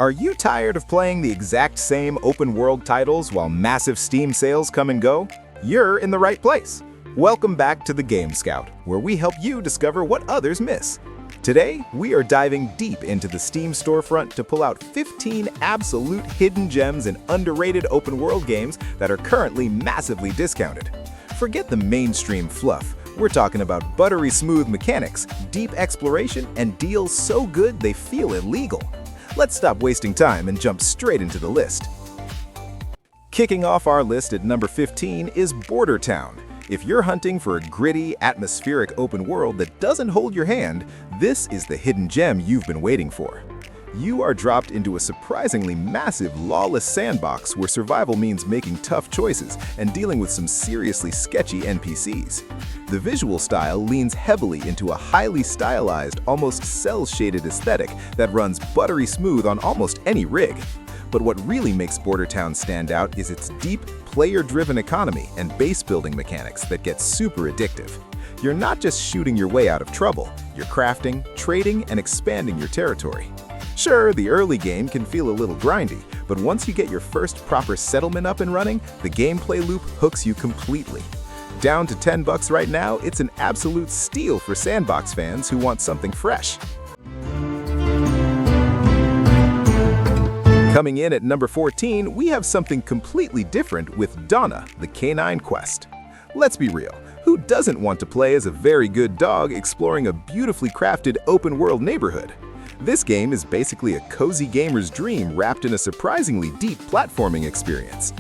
Are you tired of playing the exact same open-world titles while massive Steam sales come and go? You're in the right place. Welcome back to the Game Scout, where we help you discover what others miss. Today, we are diving deep into the Steam storefront to pull out 15 absolute hidden gems and underrated open-world games that are currently massively discounted. Forget the mainstream fluff. We're talking about buttery smooth mechanics, deep exploration, and deals so good they feel illegal. Let's stop wasting time and jump straight into the list. Kicking off our list at number 15 is Border Town. If you're hunting for a gritty, atmospheric open world that doesn't hold your hand, this is the hidden gem you've been waiting for. You are dropped into a surprisingly massive, lawless sandbox where survival means making tough choices and dealing with some seriously sketchy NPCs. The visual style leans heavily into a highly stylized, almost cel-shaded aesthetic that runs buttery smooth on almost any rig. But what really makes Border Town stand out is its deep, player-driven economy and base-building mechanics that get super addictive. You're not just shooting your way out of trouble, you're crafting, trading, and expanding your territory. Sure, the early game can feel a little grindy, but once you get your first proper settlement up and running, the gameplay loop hooks you completely. Down to $10 right now, it's an absolute steal for sandbox fans who want something fresh. Coming in at number 14, we have something completely different with Donna, the Canine quest. Let's be real, who doesn't want to play as a very good dog exploring a beautifully crafted open-world neighborhood? This game is basically a cozy gamer's dream wrapped in a surprisingly deep platforming experience.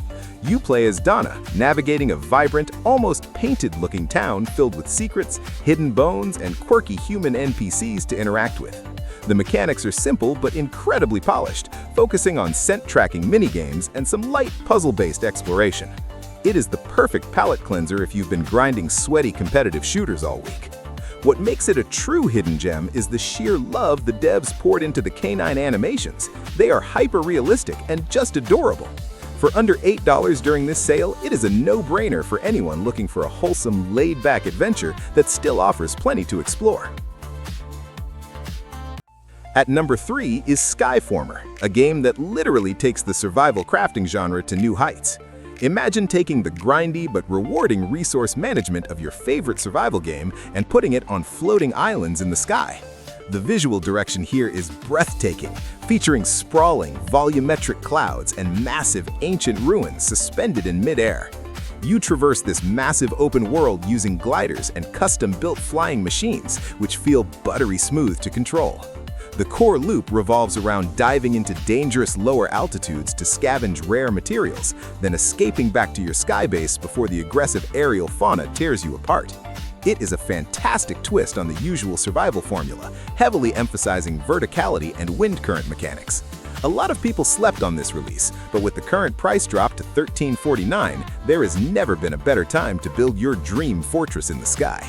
You play as Donna, navigating a vibrant, almost painted-looking town filled with secrets, hidden bones, and quirky human NPCs to interact with. The mechanics are simple but incredibly polished, focusing on scent-tracking minigames and some light puzzle-based exploration. It is the perfect palate cleanser if you've been grinding sweaty competitive shooters all week. What makes it a true hidden gem is the sheer love the devs poured into the canine animations. They are hyper-realistic and just adorable. For under $8 during this sale, it is a no-brainer for anyone looking for a wholesome, laid-back adventure that still offers plenty to explore. At number 3 is Skyformer, a game that literally takes the survival crafting genre to new heights. Imagine taking the grindy but rewarding resource management of your favorite survival game and putting it on floating islands in the sky. The visual direction here is breathtaking, featuring sprawling, volumetric clouds and massive ancient ruins suspended in midair. You traverse this massive open world using gliders and custom-built flying machines, which feel buttery smooth to control. The core loop revolves around diving into dangerous lower altitudes to scavenge rare materials, then escaping back to your sky base before the aggressive aerial fauna tears you apart. It is a fantastic twist on the usual survival formula, heavily emphasizing verticality and wind current mechanics. A lot of people slept on this release, but with the current price drop to $13.49, there has never been a better time to build your dream fortress in the sky.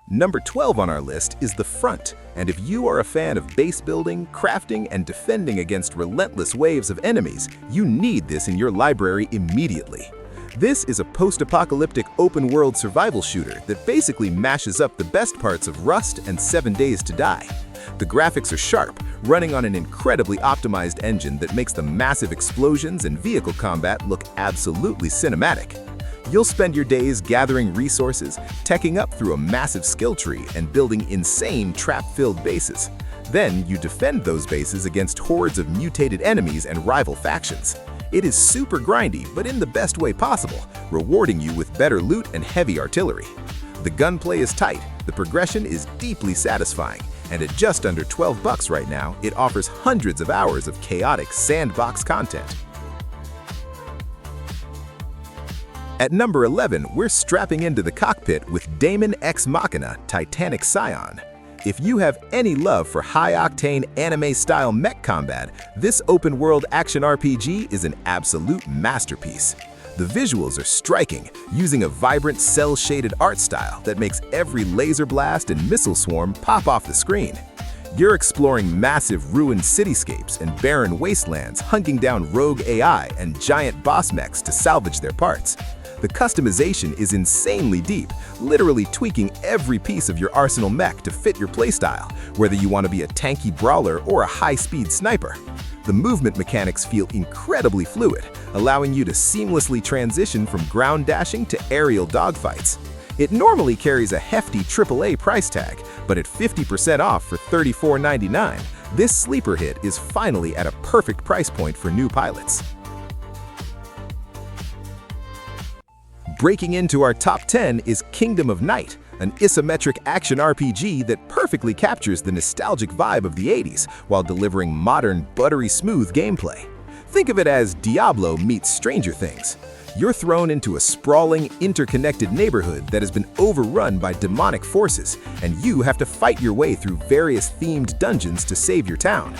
Number 12 on our list is The Front, and if you are a fan of base building, crafting, and defending against relentless waves of enemies, you need this in your library immediately. This is a post-apocalyptic open-world survival shooter that basically mashes up the best parts of Rust and 7 Days to Die. The graphics are sharp, running on an incredibly optimized engine that makes the massive explosions and vehicle combat look absolutely cinematic. You'll spend your days gathering resources, teching up through a massive skill tree, and building insane trap-filled bases. Then you defend those bases against hordes of mutated enemies and rival factions. It is super grindy, but in the best way possible, rewarding you with better loot and heavy artillery. The gunplay is tight, the progression is deeply satisfying, and at just under $12 right now, it offers hundreds of hours of chaotic sandbox content. At number 11, we're strapping into the cockpit with Daemon x Machina Titanic Scion. If you have any love for high-octane anime-style mech combat, this open-world action RPG is an absolute masterpiece. The visuals are striking, using a vibrant cel-shaded art style that makes every laser blast and missile swarm pop off the screen. You're exploring massive ruined cityscapes and barren wastelands, hunting down rogue AI and giant boss mechs to salvage their parts. The customization is insanely deep, literally tweaking every piece of your arsenal mech to fit your playstyle, whether you want to be a tanky brawler or a high-speed sniper. The movement mechanics feel incredibly fluid, allowing you to seamlessly transition from ground dashing to aerial dogfights. It normally carries a hefty AAA price tag, but at 50% off for $34.99, this sleeper hit is finally at a perfect price point for new pilots. Breaking into our top 10 is Kingdom of Night, an isometric action RPG that perfectly captures the nostalgic vibe of the 80s while delivering modern, buttery smooth gameplay. Think of it as Diablo meets Stranger Things. You're thrown into a sprawling, interconnected neighborhood that has been overrun by demonic forces, and you have to fight your way through various themed dungeons to save your town.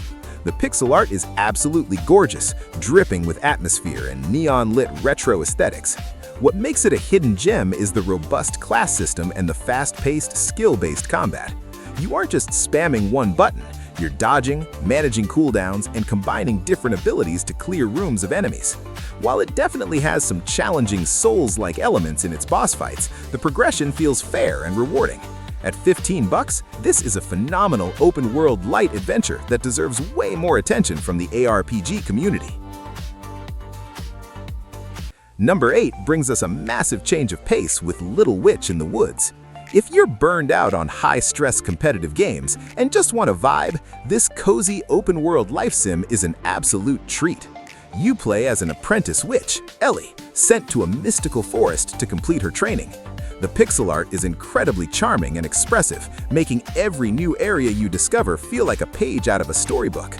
The pixel art is absolutely gorgeous, dripping with atmosphere and neon-lit retro aesthetics. What makes it a hidden gem is the robust class system and the fast-paced, skill-based combat. You aren't just spamming one button, you're dodging, managing cooldowns, and combining different abilities to clear rooms of enemies. While it definitely has some challenging Souls-like elements in its boss fights, the progression feels fair and rewarding. At $15, this is a phenomenal open-world light adventure that deserves way more attention from the ARPG community. Number 8 brings us a massive change of pace with Little Witch in the Woods. If you're burned out on high-stress competitive games and just want a vibe, this cozy open-world life sim is an absolute treat. You play as an apprentice witch, Ellie, sent to a mystical forest to complete her training. The pixel art is incredibly charming and expressive, making every new area you discover feel like a page out of a storybook.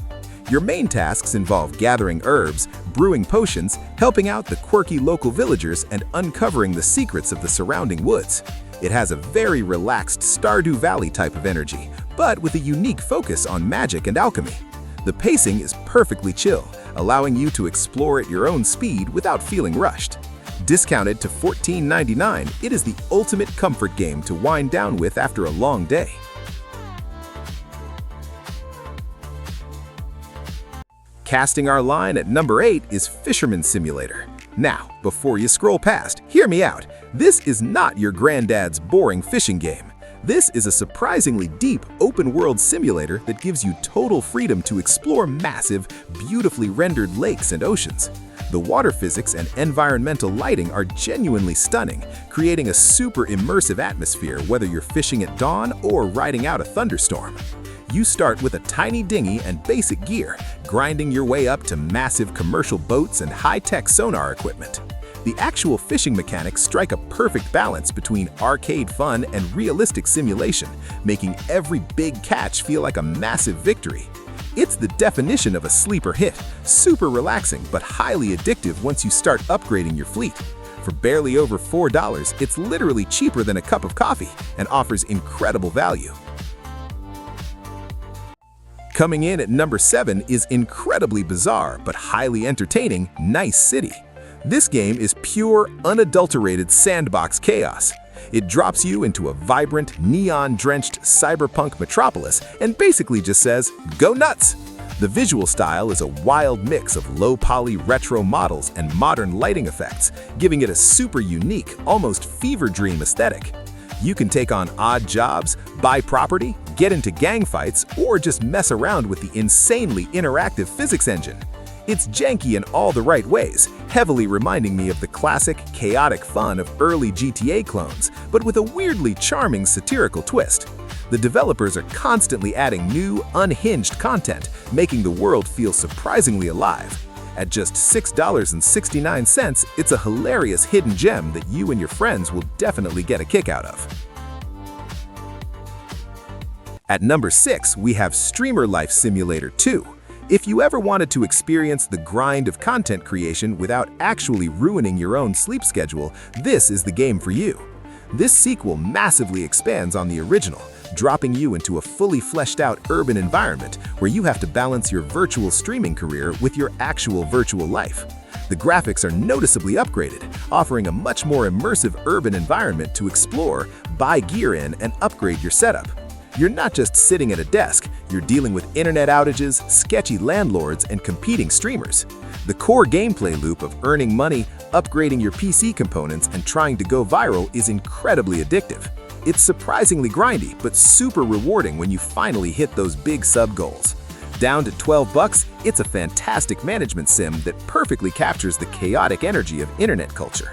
Your main tasks involve gathering herbs, brewing potions, helping out the quirky local villagers, and uncovering the secrets of the surrounding woods. It has a very relaxed Stardew Valley type of energy, but with a unique focus on magic and alchemy. The pacing is perfectly chill, allowing you to explore at your own speed without feeling rushed. Discounted to $14.99, it is the ultimate comfort game to wind down with after a long day. Casting our line at number 8 is Fisherman Simulator. Now, before you scroll past, hear me out. This is not your granddad's boring fishing game. This is a surprisingly deep, open-world simulator that gives you total freedom to explore massive, beautifully rendered lakes and oceans. The water physics and environmental lighting are genuinely stunning, creating a super immersive atmosphere whether you're fishing at dawn or riding out a thunderstorm. You start with a tiny dinghy and basic gear, grinding your way up to massive commercial boats and high-tech sonar equipment. The actual fishing mechanics strike a perfect balance between arcade fun and realistic simulation, making every big catch feel like a massive victory. It's the definition of a sleeper hit, super relaxing but highly addictive once you start upgrading your fleet. For barely over $4, it's literally cheaper than a cup of coffee and offers incredible value. Coming in at number 7 is incredibly bizarre but highly entertaining Nice City. This game is pure, unadulterated sandbox chaos. It drops you into a vibrant, neon-drenched cyberpunk metropolis and basically just says, go nuts! The visual style is a wild mix of low-poly retro models and modern lighting effects, giving it a super unique, almost fever dream aesthetic. You can take on odd jobs, buy property, get into gang fights, or just mess around with the insanely interactive physics engine. It's janky in all the right ways, heavily reminding me of the classic, chaotic fun of early GTA clones, but with a weirdly charming satirical twist. The developers are constantly adding new, unhinged content, making the world feel surprisingly alive. At just $6.69, it's a hilarious hidden gem that you and your friends will definitely get a kick out of. At number 6, we have Streamer Life Simulator 2. If you ever wanted to experience the grind of content creation without actually ruining your own sleep schedule, this is the game for you. This sequel massively expands on the original, dropping you into a fully fleshed out urban environment where you have to balance your virtual streaming career with your actual virtual life. The graphics are noticeably upgraded, offering a much more immersive urban environment to explore, buy gear in, and upgrade your setup. You're not just sitting at a desk, you're dealing with internet outages, sketchy landlords, and competing streamers. The core gameplay loop of earning money, upgrading your PC components, and trying to go viral is incredibly addictive. It's surprisingly grindy, but super rewarding when you finally hit those big sub goals. Down to $12, it's a fantastic management sim that perfectly captures the chaotic energy of internet culture.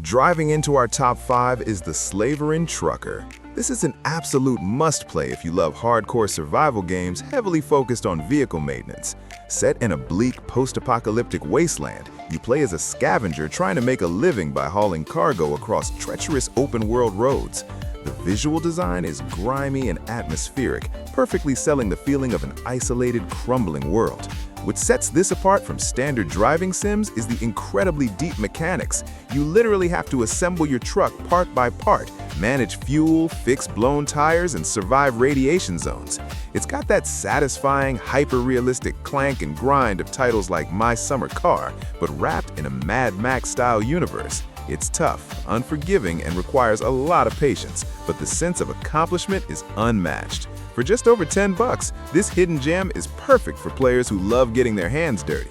Driving into our top 5 is the Slaverian Trucker. This is an absolute must-play if you love hardcore survival games heavily focused on vehicle maintenance. Set in a bleak post-apocalyptic wasteland, you play as a scavenger trying to make a living by hauling cargo across treacherous open-world roads. The visual design is grimy and atmospheric, perfectly selling the feeling of an isolated, crumbling world. What sets this apart from standard driving sims is the incredibly deep mechanics. You literally have to assemble your truck part by part, manage fuel, fix blown tires, and survive radiation zones. It's got that satisfying, hyper-realistic clank and grind of titles like My Summer Car, but wrapped in a Mad Max-style universe. It's tough, unforgiving, and requires a lot of patience, but the sense of accomplishment is unmatched. For just over $10, this hidden gem is perfect for players who love getting their hands dirty.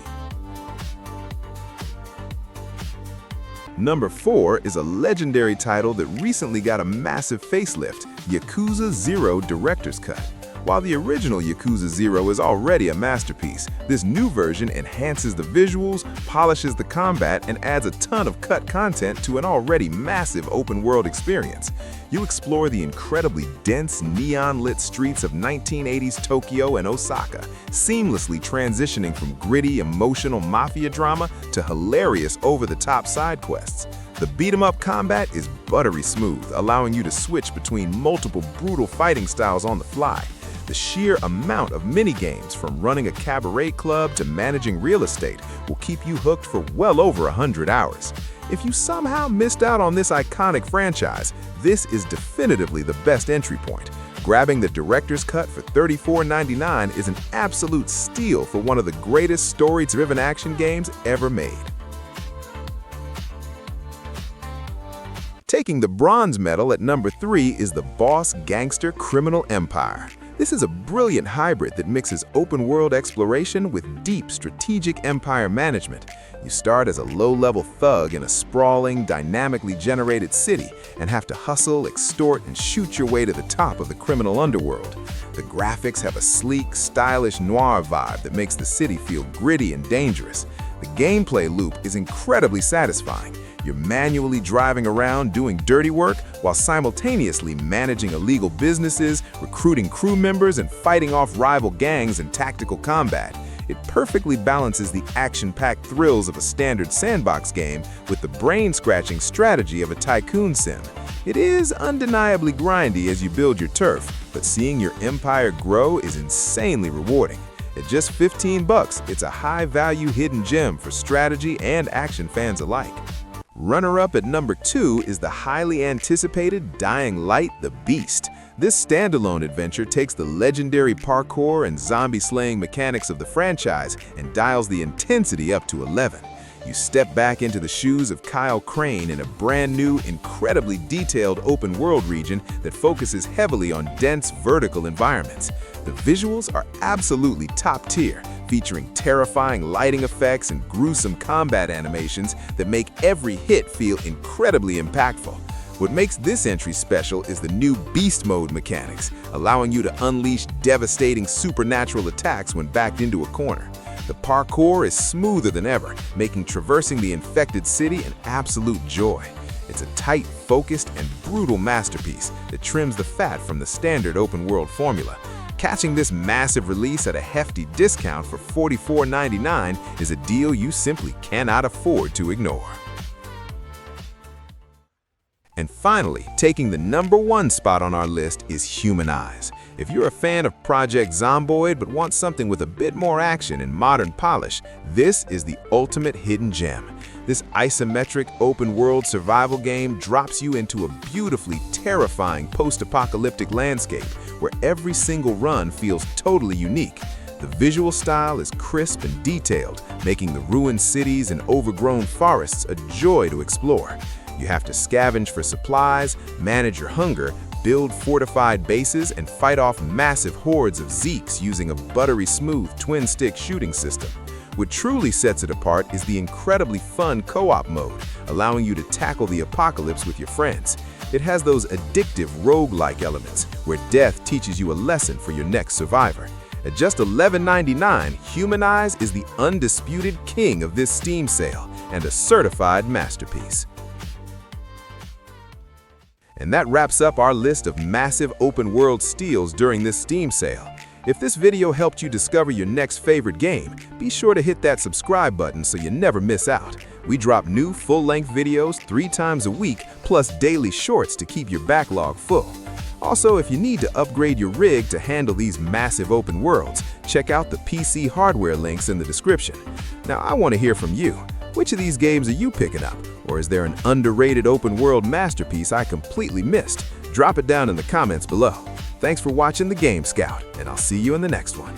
Number 4 is a legendary title that recently got a massive facelift, Yakuza 0 Director's Cut. While the original Yakuza 0 is already a masterpiece, this new version enhances the visuals, polishes the combat, and adds a ton of cut content to an already massive open-world experience. You explore the incredibly dense, neon-lit streets of 1980s Tokyo and Osaka, seamlessly transitioning from gritty, emotional mafia drama to hilarious over-the-top side quests. The beat-em-up combat is buttery smooth, allowing you to switch between multiple brutal fighting styles on the fly. The sheer amount of mini-games, from running a cabaret club to managing real estate, will keep you hooked for well over 100 hours. If you somehow missed out on this iconic franchise, this is definitively the best entry point. Grabbing the Director's Cut for $34.99 is an absolute steal for one of the greatest story-driven action games ever made. Taking the bronze medal at number 3 is the Boss Gangster Criminal Empire. This is a brilliant hybrid that mixes open-world exploration with deep strategic empire management. You start as a low-level thug in a sprawling, dynamically generated city and have to hustle, extort, and shoot your way to the top of the criminal underworld. The graphics have a sleek, stylish noir vibe that makes the city feel gritty and dangerous. The gameplay loop is incredibly satisfying. You're manually driving around doing dirty work while simultaneously managing illegal businesses, recruiting crew members, and fighting off rival gangs in tactical combat. It perfectly balances the action-packed thrills of a standard sandbox game with the brain-scratching strategy of a tycoon sim. It is undeniably grindy as you build your turf, but seeing your empire grow is insanely rewarding. At just $15, it's a high-value hidden gem for strategy and action fans alike. Runner-up at number 2 is the highly anticipated Dying Light: The Beast. This standalone adventure takes the legendary parkour and zombie-slaying mechanics of the franchise and dials the intensity up to 11. You step back into the shoes of Kyle Crane in a brand new, incredibly detailed open-world region that focuses heavily on dense, vertical environments. The visuals are absolutely top-tier, featuring terrifying lighting effects and gruesome combat animations that make every hit feel incredibly impactful. What makes this entry special is the new Beast Mode mechanics, allowing you to unleash devastating supernatural attacks when backed into a corner. The parkour is smoother than ever, making traversing the infected city an absolute joy. It's a tight, focused, and brutal masterpiece that trims the fat from the standard open-world formula. Catching this massive release at a hefty discount for $44.99 is a deal you simply cannot afford to ignore. And finally, taking the number 1 spot on our list is HumanitZ. If you're a fan of Project Zomboid but want something with a bit more action and modern polish, this is the ultimate hidden gem. This isometric open-world survival game drops you into a beautifully terrifying post-apocalyptic landscape where every single run feels totally unique. The visual style is crisp and detailed, making the ruined cities and overgrown forests a joy to explore. You have to scavenge for supplies, manage your hunger, build fortified bases, and fight off massive hordes of Zeeks using a buttery smooth twin-stick shooting system. What truly sets it apart is the incredibly fun co-op mode, allowing you to tackle the apocalypse with your friends. It has those addictive roguelike elements, where death teaches you a lesson for your next survivor. At just $11.99, HumanitZ is the undisputed king of this Steam sale and a certified masterpiece. And that wraps up our list of massive open-world steals during this Steam sale. If this video helped you discover your next favorite game, be sure to hit that subscribe button so you never miss out. We drop new full-length videos 3 times a week, plus daily shorts to keep your backlog full. Also, if you need to upgrade your rig to handle these massive open worlds, check out the PC hardware links in the description. Now, I want to hear from you. Which of these games are you picking up? Or is there an underrated open world masterpiece I completely missed? Drop it down in the comments below. Thanks for watching the Game Scout, and I'll see you in the next one.